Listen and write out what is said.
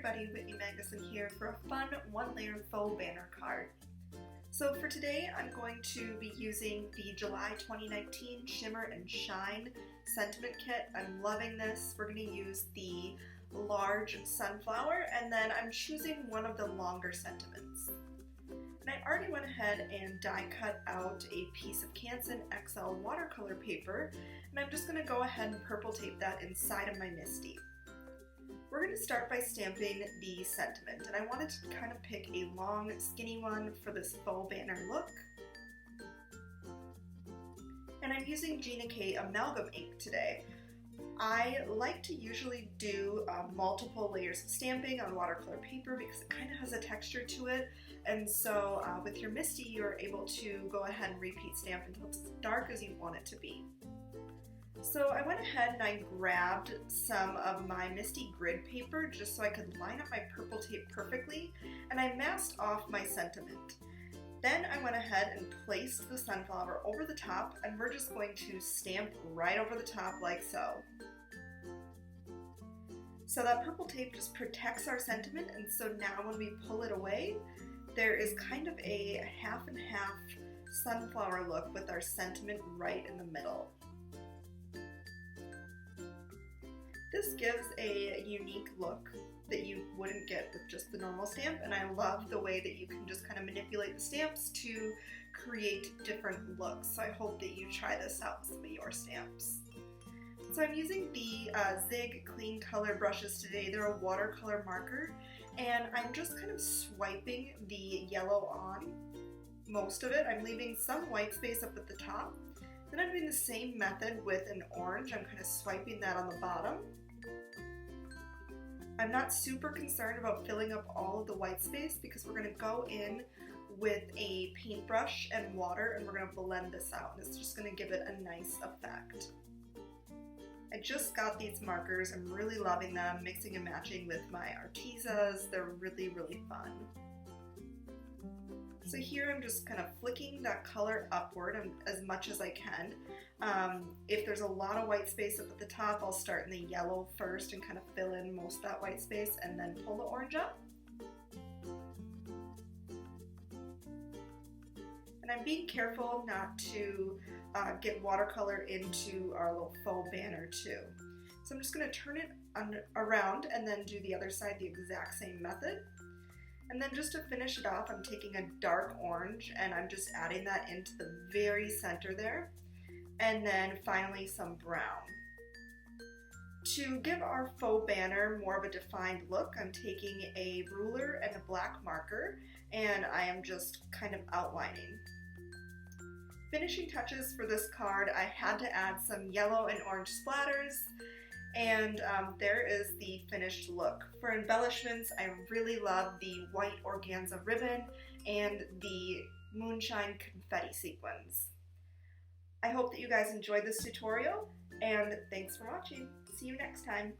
everybody, Whitney Magnuson here for a fun one-layer faux banner card. So for today I'm going to be using the July 2019 Shimmer and Shine sentiment kit. I'm loving this. We're going to use the large sunflower and then I'm choosing one of the longer sentiments. And I already went ahead and die cut out a piece of Canson XL watercolor paper, and I'm just going to go ahead and purple tape that inside of my MISTI. We're going to start by stamping the sentiment, and I wanted to kind of pick a long, skinny one for this faux banner look. And I'm using Gina K Amalgam ink today. I like to usually do multiple layers of stamping on watercolor paper because it kind of has a texture to it, and so with your MISTI you're able to go ahead and repeat stamp until it's as dark as you want it to be. So I went ahead and I grabbed some of my MISTI grid paper just so I could line up my purple tape perfectly, and I masked off my sentiment. Then I went ahead and placed the sunflower over the top, and we're just going to stamp right over the top like so. So that purple tape just protects our sentiment, and so now when we pull it away, there is kind of a half and half sunflower look with our sentiment right in the middle. This gives a unique look that you wouldn't get with just the normal stamp, and I love the way that you can just kind of manipulate the stamps to create different looks. So I hope that you try this out with some of your stamps. So I'm using the Zig Clean Color brushes today. They're a watercolor marker, and I'm just kind of swiping the yellow on most of it. I'm leaving some white space up at the top. Then I'm doing the same method with an orange. I'm kind of swiping that on the bottom. I'm not super concerned about filling up all of the white space because we're going to go in with a paintbrush and water and we're going to blend this out, and it's just going to give it a nice effect. I just got these markers. I'm really loving them, mixing and matching with my Artezas. They're really, really fun. So here I'm just kind of flicking that color upward as much as I can. If there's a lot of white space up at the top, I'll start in the yellow first and kind of fill in most of that white space and then pull the orange up. And I'm being careful not to get watercolor into our little faux banner too. So I'm just going to turn it around and then do the other side the exact same method. And then just to finish it off, I'm taking a dark orange and I'm just adding that into the very center there. And then finally some brown. To give our faux banner more of a defined look, I'm taking a ruler and a black marker and I am just kind of outlining. Finishing touches for this card, I had to add some yellow and orange splatters, and there is the finished look. For embellishments, I really love the white organza ribbon and the moonshine confetti sequins. I hope that you guys enjoyed this tutorial, and thanks for watching. See you next time.